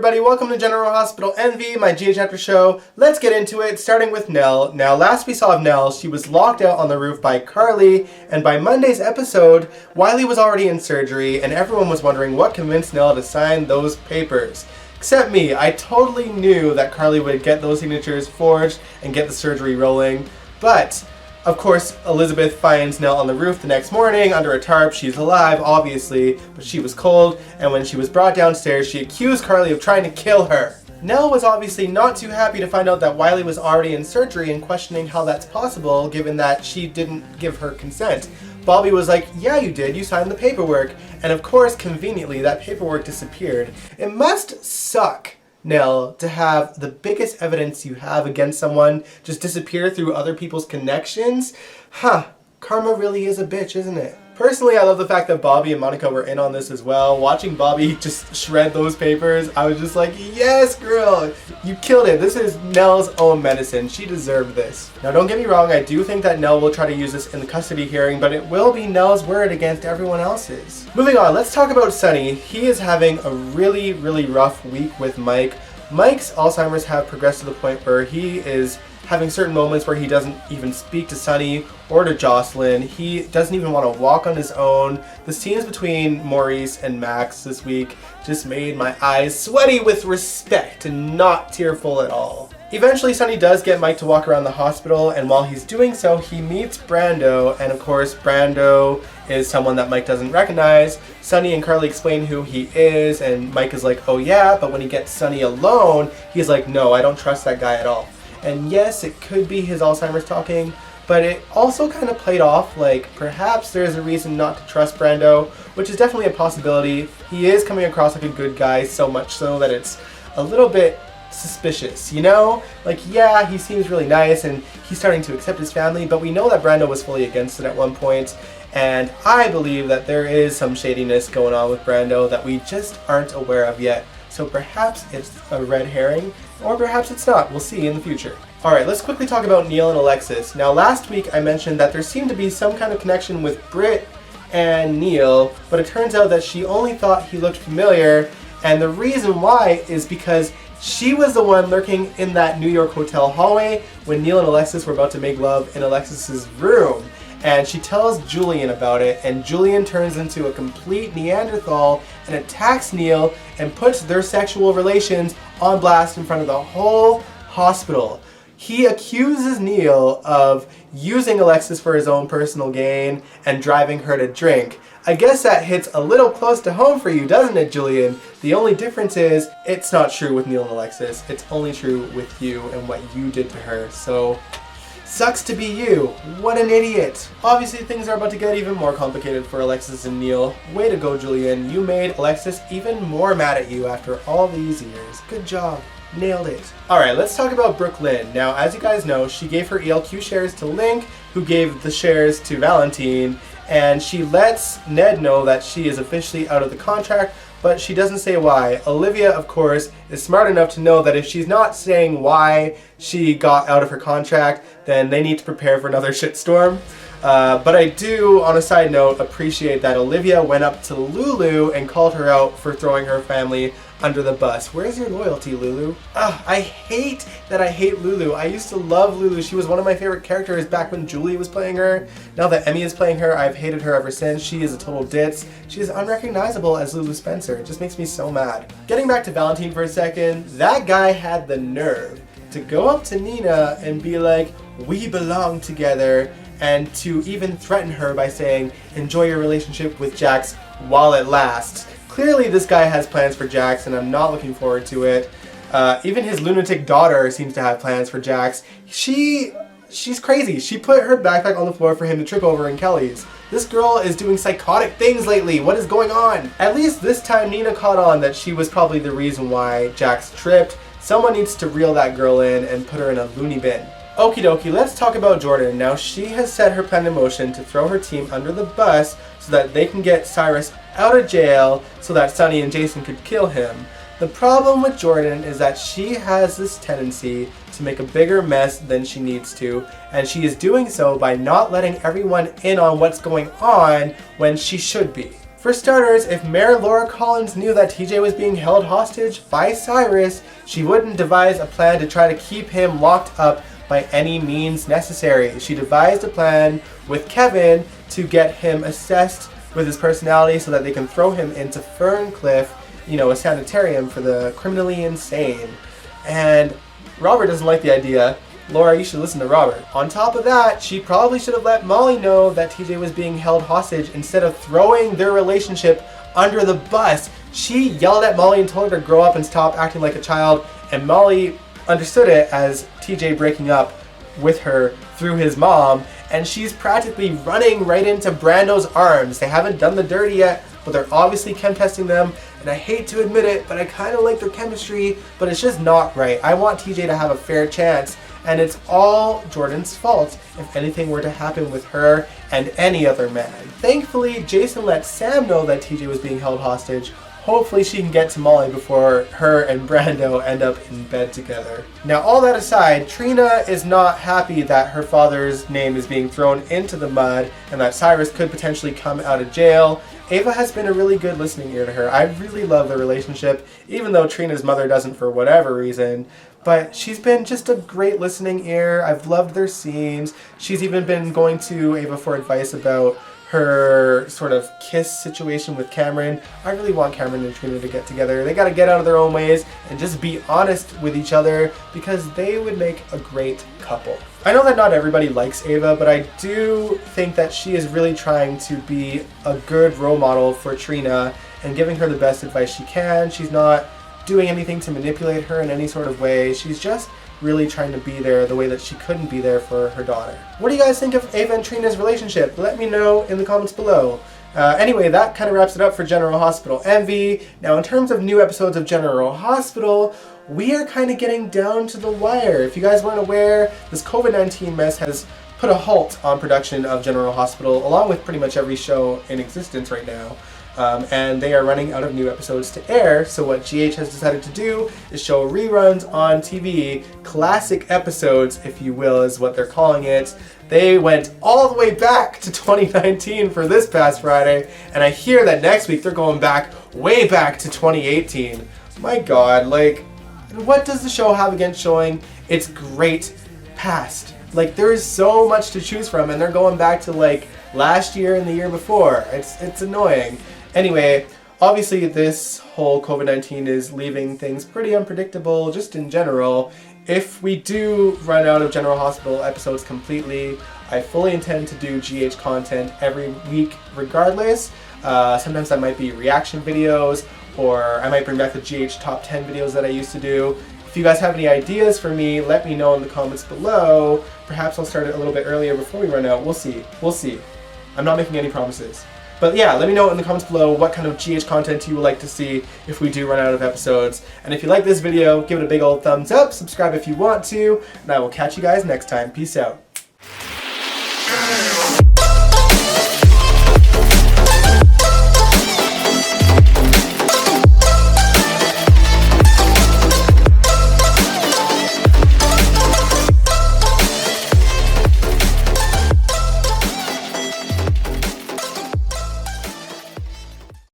everybody, welcome to General Hospital Envy, my GH Chapter show. Let's get into it, starting with Nelle. Now, last we saw of Nelle, she was locked out on the roof by Carly, and by Monday's episode, Wiley was already in surgery, and everyone was wondering what convinced Nelle to sign those papers. Except me, I totally knew that Carly would get those signatures forged and get the surgery rolling, but of course, Elizabeth finds Nelle on the roof the next morning under a tarp. She's alive, obviously, but she was cold, and when she was brought downstairs, she accused Carly of trying to kill her. Nelle was obviously not too happy to find out that Wiley was already in surgery and questioning how that's possible, given that she didn't give her consent. Bobbie was like, yeah, you did, you signed the paperwork. And of course, conveniently, that paperwork disappeared. It must suck, Nelle, to have the biggest evidence you have against someone just disappear through other people's connections. Karma really is a bitch, isn't it? Personally, I love the fact that Bobbie and Monica were in on this as well. Watching Bobbie just shred those papers, I was just like, yes, girl, you killed it. This is Nelle's own medicine. She deserved this. Now, don't get me wrong, I do think that Nelle will try to use this in the custody hearing, but it will be Nelle's word against everyone else's. Moving on, let's talk about Sonny. He is having a really, really rough week with Mike. Mike's Alzheimer's have progressed to the point where he is having certain moments where he doesn't even speak to Sonny or to Jocelyn. He doesn't even want to walk on his own. The scenes between Maurice and Max this week just made my eyes sweaty with respect and not tearful at all. Eventually, Sonny does get Mike to walk around the hospital, and while he's doing so, he meets Brando, and of course, Brando is someone that Mike doesn't recognize. Sonny and Carly explain who he is, and Mike is like, oh yeah, but when he gets Sonny alone, he's like, no, I don't trust that guy at all. And yes, it could be his Alzheimer's talking, but it also kind of played off like perhaps there's a reason not to trust Brando, which is definitely a possibility. He is coming across like a good guy, so much so that it's a little bit suspicious, you know? Like, yeah, he seems really nice and he's starting to accept his family, but we know that Brando was fully against it at one point, and I believe that there is some shadiness going on with Brando that we just aren't aware of yet. So perhaps it's a red herring, or perhaps it's not. We'll see in the future. Alright, let's quickly talk about Neil and Alexis. Now, last week I mentioned that there seemed to be some kind of connection with Britt and Neil, but it turns out that she only thought he looked familiar, and the reason why is because she was the one lurking in that New York hotel hallway when Neil and Alexis were about to make love in Alexis's room. And she tells Julian about it, and Julian turns into a complete Neanderthal and attacks Neil and puts their sexual relations on blast in front of the whole hospital. He accuses Neil of using Alexis for his own personal gain and driving her to drink. I guess that hits a little close to home for you, doesn't it, Julian? The only difference is, it's not true with Neil and Alexis. It's only true with you and what you did to her, so sucks to be you. What an idiot. Obviously, things are about to get even more complicated for Alexis and Neil. Way to go, Julian. You made Alexis even more mad at you after all these years. Good job. Nailed it. Alright, let's talk about Brooklyn. Now, as you guys know, she gave her ELQ shares to Link, who gave the shares to Valentine, and she lets Ned know that she is officially out of the contract, but she doesn't say why. Olivia, of course, is smart enough to know that if she's not saying why she got out of her contract, then they need to prepare for another shitstorm. But I do, on a side note, appreciate that Olivia went up to Lulu and called her out for throwing her family under the bus. Where's your loyalty, Lulu? I hate that I hate Lulu. I used to love Lulu. She was one of my favorite characters back when Julie was playing her. Now that Emmy is playing her, I've hated her ever since. She is a total ditz. She is unrecognizable as Lulu Spencer. It just makes me so mad. Getting back to Valentine for a second, that guy had the nerve to go up to Nina and be like, we belong together, and to even threaten her by saying, enjoy your relationship with Jax while it lasts. Clearly this guy has plans for Jax, and I'm not looking forward to it. Even his lunatic daughter seems to have plans for Jax. She's crazy. She put her backpack on the floor for him to trip over in Kelly's. This girl is doing psychotic things lately. What is going on? At least this time Nina caught on that she was probably the reason why Jax tripped. Someone needs to reel that girl in and put her in a loony bin. Okie dokie, let's talk about Jordan. Now, she has set her plan in motion to throw her team under the bus so that they can get Cyrus out of jail so that Sonny and Jason could kill him. The problem with Jordan is that she has this tendency to make a bigger mess than she needs to, and she is doing so by not letting everyone in on what's going on when she should be. For starters, if Mayor Laura Collins knew that TJ was being held hostage by Cyrus, she wouldn't devise a plan to try to keep him locked up by any means necessary. She devised a plan with Kevin to get him assessed with his personality so that they can throw him into Ferncliff, you know, a sanitarium for the criminally insane. And Robert doesn't like the idea. Laura, you should listen to Robert. On top of that, she probably should have let Molly know that TJ was being held hostage instead of throwing their relationship under the bus. She yelled at Molly and told her to grow up and stop acting like a child, and Molly understood it as TJ breaking up with her through his mom, and she's practically running right into Brando's arms. They haven't done the dirty yet, but they're obviously chem testing them, and I hate to admit it, but I kind of like their chemistry, but it's just not right. I want TJ to have a fair chance, and it's all Jordan's fault if anything were to happen with her and any other man. Thankfully, Jason let Sam know that TJ was being held hostage. Hopefully she can get to Molly before her and Brando end up in bed together. Now, all that aside, Trina is not happy that her father's name is being thrown into the mud and that Cyrus could potentially come out of jail. Ava has been a really good listening ear to her. I really love the relationship, even though Trina's mother doesn't for whatever reason. But she's been just a great listening ear. I've loved their scenes. She's even been going to Ava for advice about her sort of kiss situation with Cameron. I really want Cameron and Trina to get together. They gotta get out of their own ways and just be honest with each other because they would make a great couple. I know that not everybody likes Ava, but I do think that she is really trying to be a good role model for Trina and giving her the best advice she can. She's not doing anything to manipulate her in any sort of way. She's just really trying to be there the way that she couldn't be there for her daughter. What do you guys think of Ava and Trina's relationship? Let me know in the comments below. Anyway, that kind of wraps it up for General Hospital Envy. Now, in terms of new episodes of General Hospital, we are kind of getting down to the wire. If you guys weren't aware, this COVID-19 mess has put a halt on production of General Hospital, along with pretty much every show in existence right now. And they are running out of new episodes to air, so what GH has decided to do is show reruns on TV, classic episodes, if you will, is what they're calling it. They went all the way back to 2019 for this past Friday, and I hear that next week they're going back, way back to 2018. My God, like, what does the show have against showing its great past? Like, there is so much to choose from, and they're going back to, like, last year and the year before. It's annoying. Anyway, obviously this whole COVID-19 is leaving things pretty unpredictable just in general. If we do run out of General Hospital episodes completely, I fully intend to do GH content every week regardless. Sometimes that might be reaction videos, or I might bring back the GH top 10 videos that I used to do. If you guys have any ideas for me, let me know in the comments below. Perhaps I'll start it a little bit earlier before we run out. We'll see. We'll see. I'm not making any promises. But yeah, let me know in the comments below what kind of GH content you would like to see if we do run out of episodes. And if you like this video, give it a big old thumbs up, subscribe if you want to, and I will catch you guys next time. Peace out.